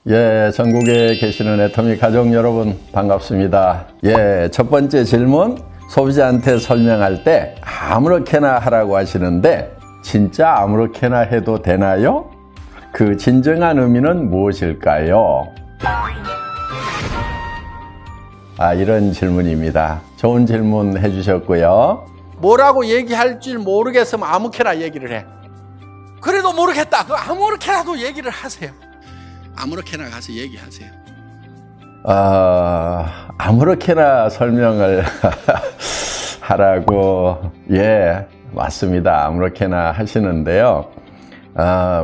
예, 전국에 계시는 애터미 가족 여러분 반갑습니다. 예, 첫 번째 질문, 소비자한테 설명할 때 아무렇게나 하라고 하시는데 진짜 아무렇게나 해도 되나요? 그 진정한 의미는 무엇일까요? 이런 질문입니다. 좋은 질문 해주셨고요. 뭐라고 얘기할 줄 모르겠으면 아무렇게나 얘기를 해. 그래도 모르겠다. 그 아무렇게나도 얘기를 하세요. 아무렇게나 가서 얘기하세요. 아무렇게나 설명을 하라고, 예, 맞습니다. 아무렇게나 하시는데요.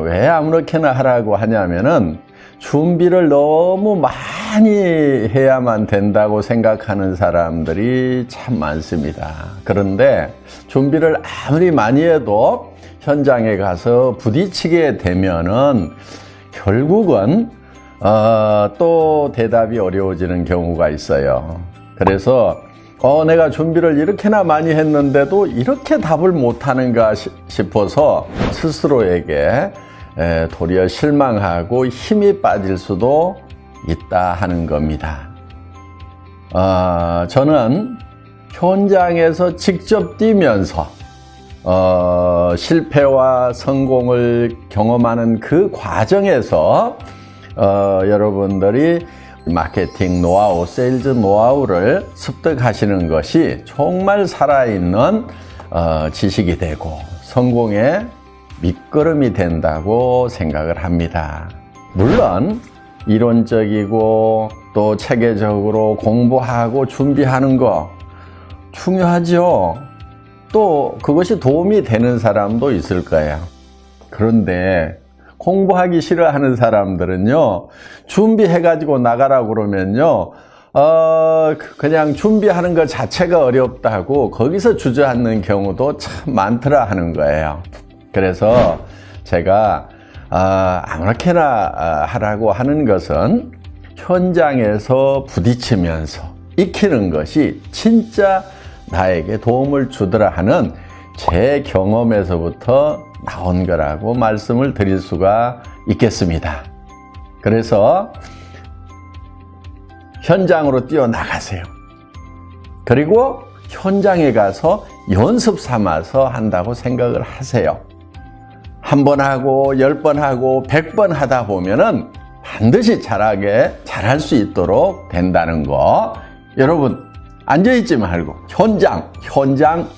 왜 아무렇게나 하라고 하냐면은 준비를 너무 많이 해야만 된다고 생각하는 사람들이 참 많습니다. 그런데 준비를 아무리 많이 해도 현장에 가서 부딪히게 되면은 결국은 또 대답이 어려워지는 경우가 있어요. 그래서 내가 준비를 이렇게나 많이 했는데도 이렇게 답을 못하는가 싶어서 스스로에게 도리어 실망하고 힘이 빠질 수도 있다 하는 겁니다. 저는 현장에서 직접 뛰면서 실패와 성공을 경험하는 그 과정에서 여러분들이 마케팅 노하우, 세일즈 노하우를 습득하시는 것이 정말 살아있는 지식이 되고 성공의 밑거름이 된다고 생각을 합니다. 물론 이론적이고 또 체계적으로 공부하고 준비하는 거 중요하죠. 또 그것이 도움이 되는 사람도 있을 거예요. 그런데 공부하기 싫어하는 사람들은요, 준비해가지고 나가라고 그러면요, 그냥 준비하는 것 자체가 어렵다고 거기서 주저앉는 경우도 참 많더라 하는 거예요. 그래서 제가 아무렇게나 하라고 하는 것은 현장에서 부딪히면서 익히는 것이 진짜 나에게 도움을 주더라 하는 제 경험에서부터 나온 거라고 말씀을 드릴 수가 있겠습니다. 그래서 현장으로 뛰어나가세요. 그리고 현장에 가서 연습 삼아서 한다고 생각을 하세요. 한 번 하고 10번 하고 100번 하다 보면은 반드시 잘할 수 있도록 된다는 거. 여러분 앉아있지 말고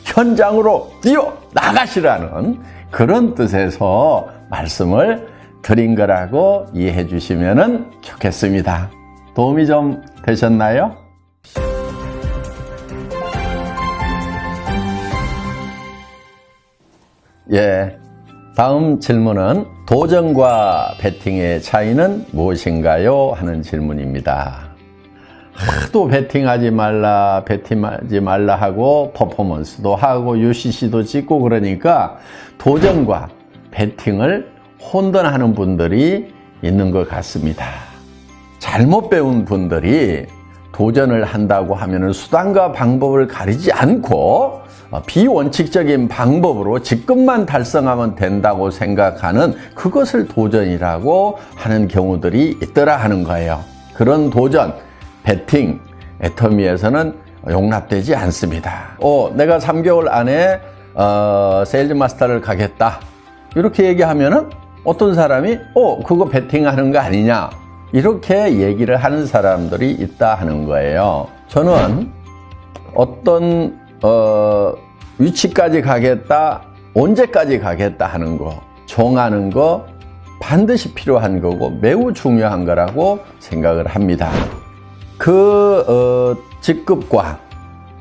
현장으로 뛰어나가시라는 그런 뜻에서 말씀을 드린 거라고 이해해 주시면 좋겠습니다. 도움이 좀 되셨나요? 예. 다음 질문은 도전과 배팅의 차이는 무엇인가요? 하는 질문입니다. 하도 배팅하지 말라 하고 퍼포먼스도 하고 UCC도 찍고 그러니까 도전과 배팅을 혼돈하는 분들이 있는 것 같습니다. 잘못 배운 분들이 도전을 한다고 하면 수단과 방법을 가리지 않고 비원칙적인 방법으로 직급만 달성하면 된다고 생각하는 그것을 도전이라고 하는 경우들이 있더라 하는 거예요. 그런 도전, 배팅, 애터미에서는 용납되지 않습니다. 내가 3개월 안에 세일즈 마스터를 가겠다. 이렇게 얘기하면은 어떤 사람이 그거 배팅하는 거 아니냐. 이렇게 얘기를 하는 사람들이 있다 하는 거예요. 저는 어떤 위치까지 가겠다, 언제까지 가겠다 하는 거, 정하는 거 반드시 필요한 거고 매우 중요한 거라고 생각을 합니다. 그 직급과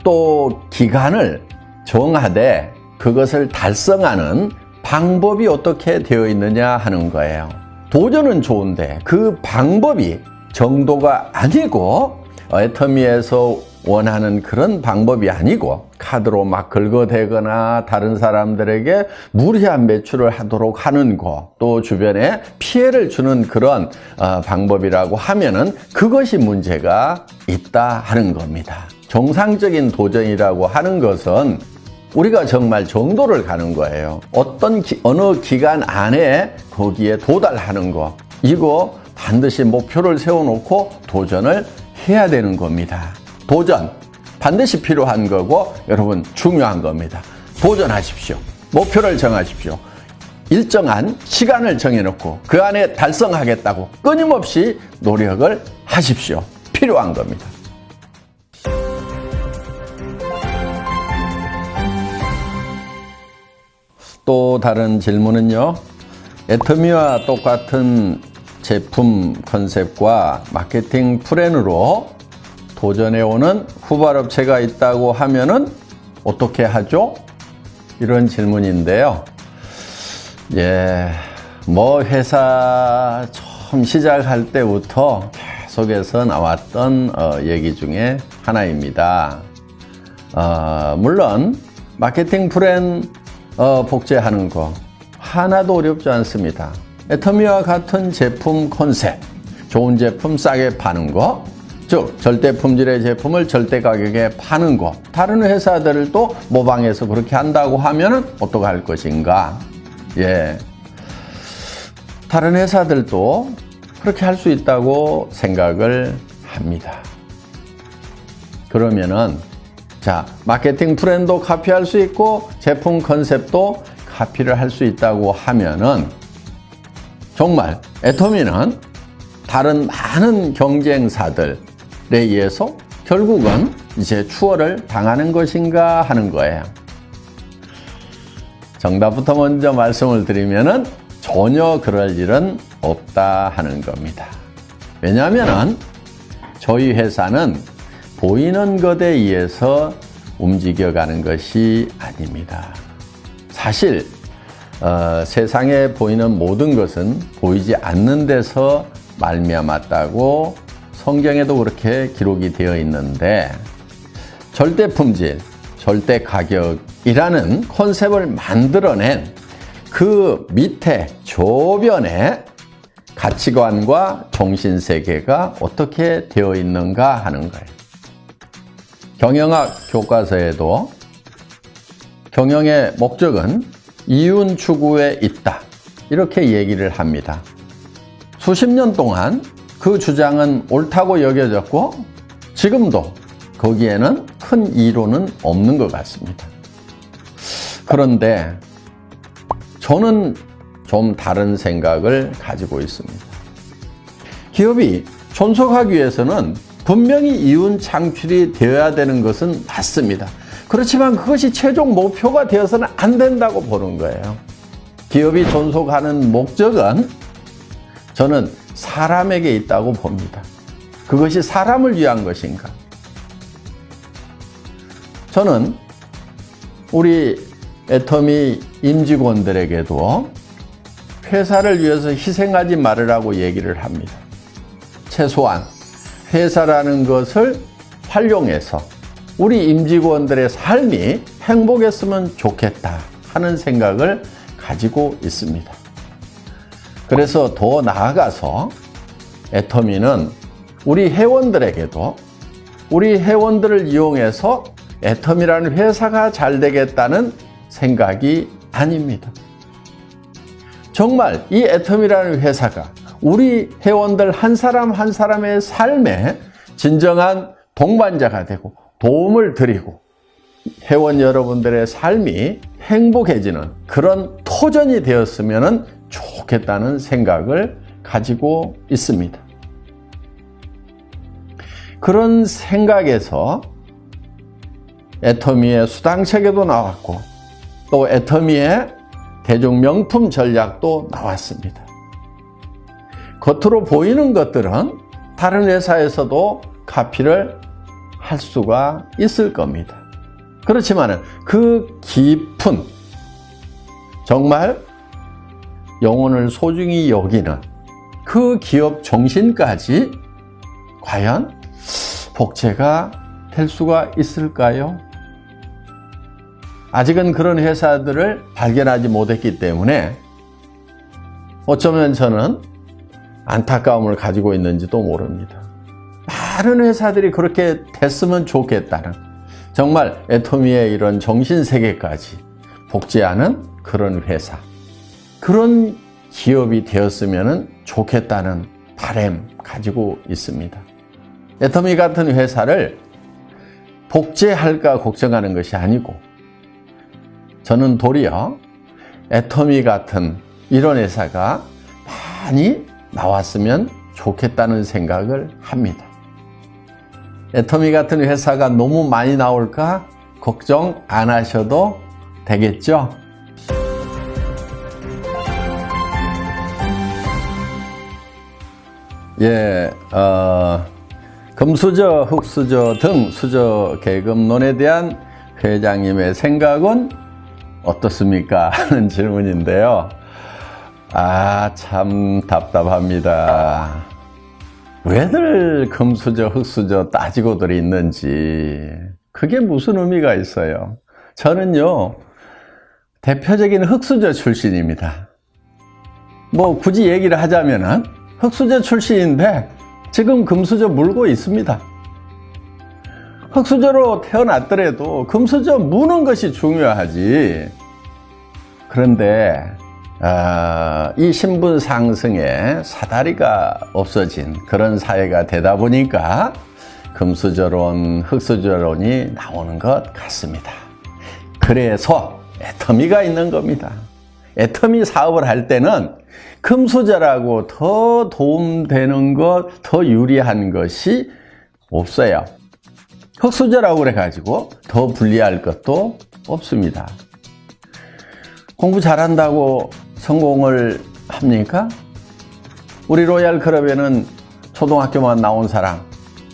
또 기간을 정하되 그것을 달성하는 방법이 어떻게 되어 있느냐 하는 거예요. 도전은 좋은데 그 방법이 정도가 아니고 애터미에서 원하는 그런 방법이 아니고 카드로 막 긁어대거나 다른 사람들에게 무리한 매출을 하도록 하는 거, 또 주변에 피해를 주는 그런 방법이라고 하면은 그것이 문제가 있다 하는 겁니다. 정상적인 도전이라고 하는 것은 우리가 정말 정도를 가는 거예요. 어느 기간 안에 거기에 도달하는 거, 이거 반드시 목표를 세워놓고 도전을 해야 되는 겁니다. 도전 반드시 필요한 거고 여러분 중요한 겁니다. 도전하십시오. 목표를 정하십시오. 일정한 시간을 정해놓고 그 안에 달성하겠다고 끊임없이 노력을 하십시오. 필요한 겁니다. 또 다른 질문은요. 애터미와 똑같은 제품 컨셉과 마케팅 플랜으로 도전해오는 후발업체가 있다고 하면은 어떻게 하죠? 이런 질문인데요. 회사 처음 시작할 때부터 계속해서 나왔던 얘기 중에 하나입니다. 물론 마케팅 플랜 복제하는 거 하나도 어렵지 않습니다. 애터미와 같은 제품 컨셉, 좋은 제품 싸게 파는 거, 즉 절대 품질의 제품을 절대 가격에 파는 거. 다른 회사들도 모방해서 그렇게 한다고 하면은 어떻게 할 것인가? 다른 회사들도 그렇게 할 수 있다고 생각을 합니다. 그러면은 마케팅 트렌드도 카피할 수 있고 제품 컨셉도 카피를 할 수 있다고 하면은 정말 애터미는 다른 많은 경쟁사들에 의해서 결국은 이제 추월을 당하는 것인가 하는 거예요. 정답부터 먼저 말씀을 드리면은 전혀 그럴 일은 없다 하는 겁니다. 왜냐하면은 저희 회사는 보이는 것에 의해서 움직여가는 것이 아닙니다. 사실 세상에 보이는 모든 것은 보이지 않는 데서 말미암았다고 성경에도 그렇게 기록이 되어 있는데 절대 품질, 절대 가격이라는 컨셉을 만들어낸 그 밑에 조변에 가치관과 정신세계가 어떻게 되어 있는가 하는 거예요. 경영학 교과서에도 경영의 목적은 이윤 추구에 있다. 이렇게 얘기를 합니다. 수십 년 동안 그 주장은 옳다고 여겨졌고 지금도 거기에는 큰 이론은 없는 것 같습니다. 그런데 저는 좀 다른 생각을 가지고 있습니다. 기업이 존속하기 위해서는 분명히 이윤 창출이 되어야 되는 것은 맞습니다. 그렇지만 그것이 최종 목표가 되어서는 안 된다고 보는 거예요. 기업이 존속하는 목적은 저는 사람에게 있다고 봅니다. 그것이 사람을 위한 것인가? 저는 우리 애터미 임직원들에게도 회사를 위해서 희생하지 말으라고 얘기를 합니다. 최소한 회사라는 것을 활용해서 우리 임직원들의 삶이 행복했으면 좋겠다 하는 생각을 가지고 있습니다. 그래서 더 나아가서 애터미는 우리 회원들에게도 우리 회원들을 이용해서 애터미라는 회사가 잘 되겠다는 생각이 아닙니다. 정말 이 애터미라는 회사가 우리 회원들 한 사람 한 사람의 삶에 진정한 동반자가 되고 도움을 드리고 회원 여러분들의 삶이 행복해지는 그런 터전이 되었으면 좋겠다는 생각을 가지고 있습니다. 그런 생각에서 애터미의 수당체계도 나왔고 또 애터미의 대중명품 전략도 나왔습니다. 겉으로 보이는 것들은 다른 회사에서도 카피를 할 수가 있을 겁니다. 그렇지만 그 깊은 정말 영혼을 소중히 여기는 그 기업 정신까지 과연 복제가 될 수가 있을까요? 아직은 그런 회사들을 발견하지 못했기 때문에 어쩌면 저는 안타까움을 가지고 있는지도 모릅니다. 많은 회사들이 그렇게 됐으면 좋겠다는 정말 애터미의 이런 정신세계까지 복제하는 그런 회사, 그런 기업이 되었으면 좋겠다는 바람 가지고 있습니다. 애터미 같은 회사를 복제할까 걱정하는 것이 아니고 저는 도리어 애터미 같은 이런 회사가 많이 나왔으면 좋겠다는 생각을 합니다. 애터미 같은 회사가 너무 많이 나올까 걱정 안 하셔도 되겠죠? 예, 금수저, 흑수저 등 수저 계급론에 대한 회장님의 생각은 어떻습니까? 하는 질문인데요. 참 답답합니다. 왜들 금수저, 흑수저 따지고들 있는지 그게 무슨 의미가 있어요? 저는요, 대표적인 흑수저 출신입니다. 뭐 굳이 얘기를 하자면은 흑수저 출신인데 지금 금수저 물고 있습니다. 흑수저로 태어났더라도 금수저 무는 것이 중요하지. 그런데 이 신분 상승에 사다리가 없어진 그런 사회가 되다 보니까 금수저론, 흑수저론이 나오는 것 같습니다. 그래서 애터미가 있는 겁니다. 애터미 사업을 할 때는 금수저라고 더 도움되는 것, 더 유리한 것이 없어요. 흑수저라고 그래가지고 더 불리할 것도 없습니다. 공부 잘한다고 성공을 합니까? 우리 로얄 클럽에는 초등학교만 나온 사람,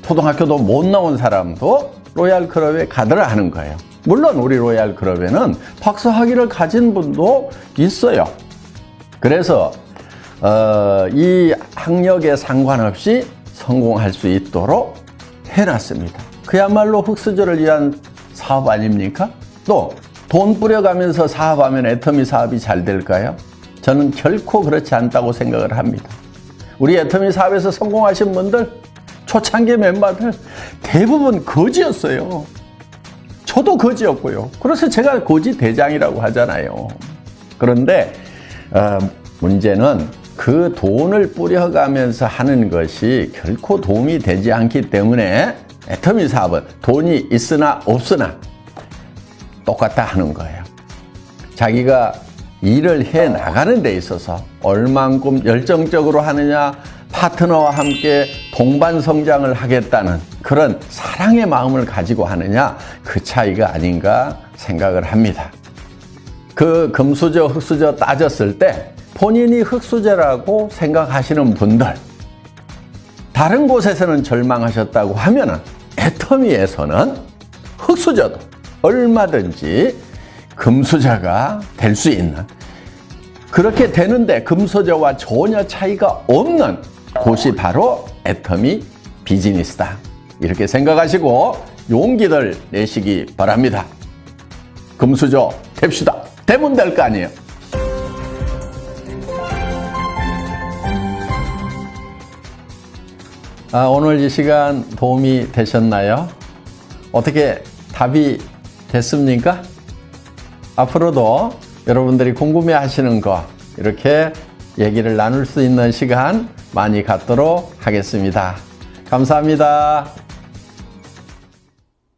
초등학교도 못 나온 사람도 로얄 클럽에 가더라 하는 거예요. 물론 우리 로얄 클럽에는 박사학위를 가진 분도 있어요. 그래서 이 학력에 상관없이 성공할 수 있도록 해놨습니다. 그야말로 흑수저를 위한 사업 아닙니까? 또 돈 뿌려가면서 사업하면 애터미 사업이 잘 될까요? 저는 결코 그렇지 않다고 생각을 합니다. 우리 애터미 사업에서 성공하신 분들, 초창기 멤버들 대부분 거지였어요. 저도 거지였고요. 그래서 제가 거지 대장이라고 하잖아요. 그런데 문제는 그 돈을 뿌려가면서 하는 것이 결코 도움이 되지 않기 때문에 애터미 사업은 돈이 있으나 없으나 똑같다 하는 거예요. 자기가 일을 해 나가는 데 있어서 얼만큼 열정적으로 하느냐, 파트너와 함께 동반 성장을 하겠다는 그런 사랑의 마음을 가지고 하느냐, 그 차이가 아닌가 생각을 합니다. 그 금수저, 흑수저 따졌을 때 본인이 흑수저라고 생각하시는 분들, 다른 곳에서는 절망하셨다고 하면은 애터미에서는 흑수저도 얼마든지 금수저가 될 수 있는, 그렇게 되는데 금수저와 전혀 차이가 없는 곳이 바로 애터미 비즈니스다. 이렇게 생각하시고 용기를 내시기 바랍니다. 금수저 됩시다. 되면 될 거 아니에요. 오늘 이 시간 도움이 되셨나요? 어떻게 답이 됐습니까? 앞으로도 여러분들이 궁금해 하시는 거 이렇게 얘기를 나눌 수 있는 시간 많이 갖도록 하겠습니다. 감사합니다.